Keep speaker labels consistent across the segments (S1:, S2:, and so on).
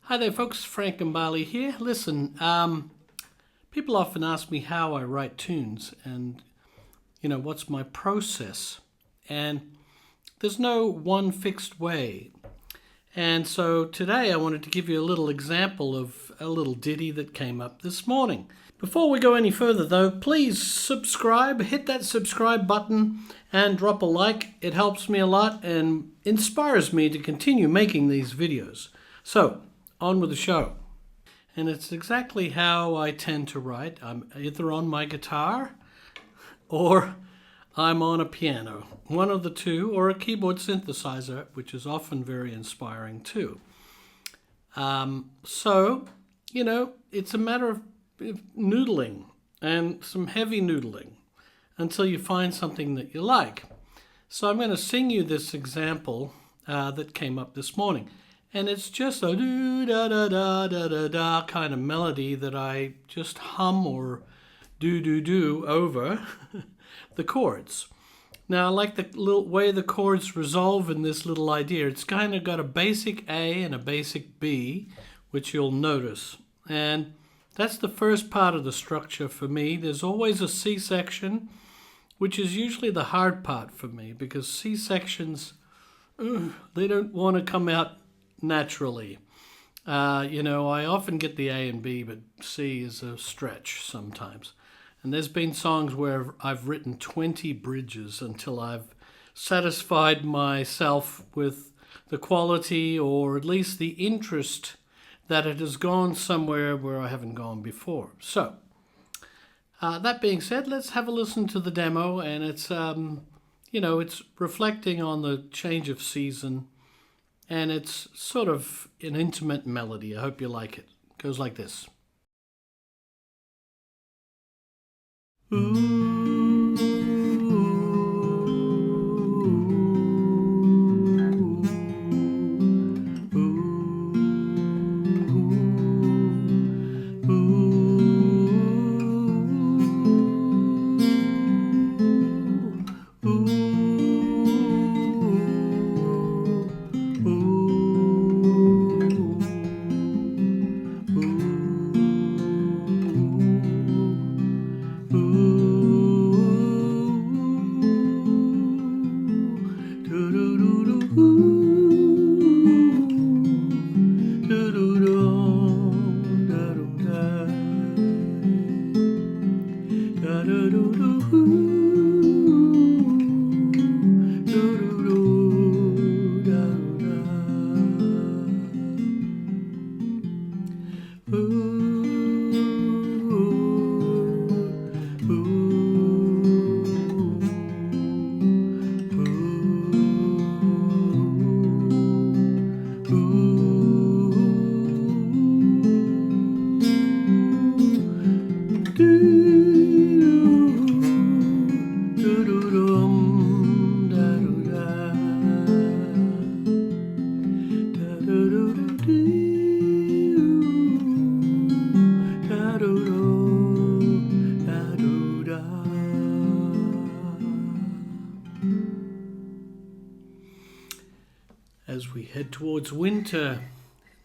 S1: Hi there folks, Frank Gambale here. Listen, people often ask me how I write tunes and, what's my process. And there's no one fixed way. And so today I wanted to give you a little example of a little ditty that came up this morning. Before we go any further though, please subscribe, hit that subscribe button and drop a like. It helps me a lot and inspires me to continue making these videos. So, on with the show. And it's exactly how I tend to write. I'm either on my guitar or I'm on a piano. One of the two, or a keyboard synthesizer, which is often very inspiring too. So, it's a matter of noodling and some heavy noodling until you find something that you like. So I'm going to sing you this example that came up this morning. And it's just a do-da-da-da-da-da-da kind of melody that I just hum or do over the chords. Now, I like the little way the chords resolve in this little idea. It's kind of got a basic A and a basic B, which you'll notice. And that's the first part of the structure for me. There's always a C section, which is usually the hard part for me because C sections, they don't want to come out naturally. I often get the A and B, but C is a stretch sometimes. And there's been songs where I've written 20 bridges until I've satisfied myself with the quality or at least the interest that it has gone somewhere where I haven't gone before. So, that being said, let's have a listen to the demo. And it's, it's reflecting on the change of season. And it's sort of an intimate melody. I hope you like it. It goes like this. As we head towards winter,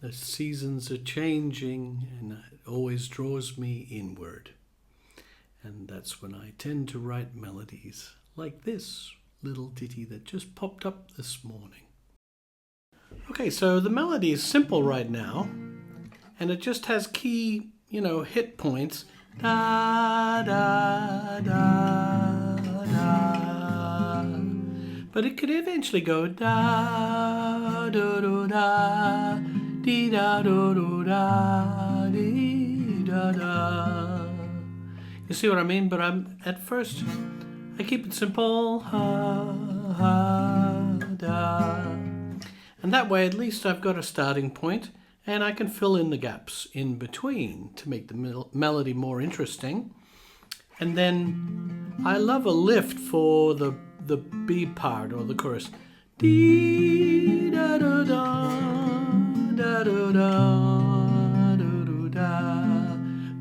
S1: the seasons are changing and it always draws me inward. And that's when I tend to write melodies like this little ditty that just popped up this morning. Okay, so the melody is simple right now and it just has key, hit points. Da, da, da, da. But it could eventually go da, do, do, da, dee, da, do, do, da, dee, da, da. You see what I mean? But at first, I keep it simple. Ha, ha, da. And that way, at least I've got a starting point and I can fill in the gaps in between to make the melody more interesting. And then I love a lift for the B part or the chorus. Dee da da da da da da da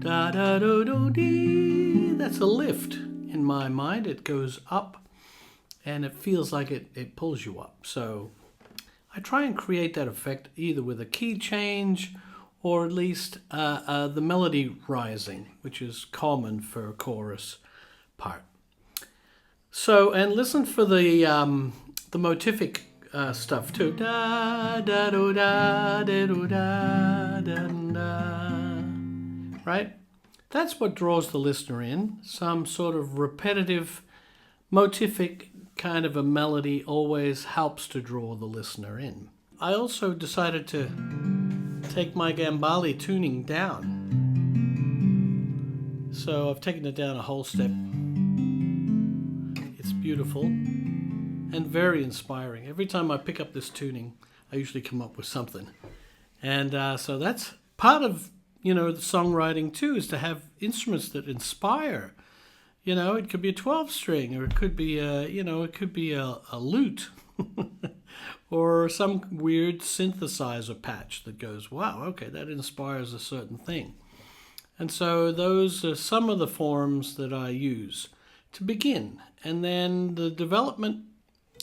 S1: da da da da dee. That's a lift in my mind. It goes up and it feels like it pulls you up. So I try and create that effect either with a key change or at least the melody rising, which is common for a chorus part. So, and listen for the motivic stuff too. Da da do da da do da da da. Right? That's what draws the listener in. Some sort of repetitive, motivic kind of a melody always helps to draw the listener in. I also decided to take my Gambale tuning down. So I've taken it down a whole step. It's beautiful and very inspiring. Every time I pick up this tuning, I usually come up with something. And so that's part of, the songwriting too, is to have instruments that inspire. It could be a 12-string, or it could be a lute, or some weird synthesizer patch that goes, wow, okay, that inspires a certain thing. And so those are some of the forms that I use to begin. And then the development,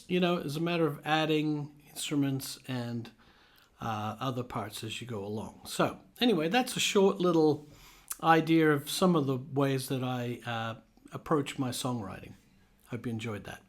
S1: is a matter of adding instruments and other parts as you go along. So anyway, that's a short little idea of some of the ways that I approach my songwriting. Hope you enjoyed that.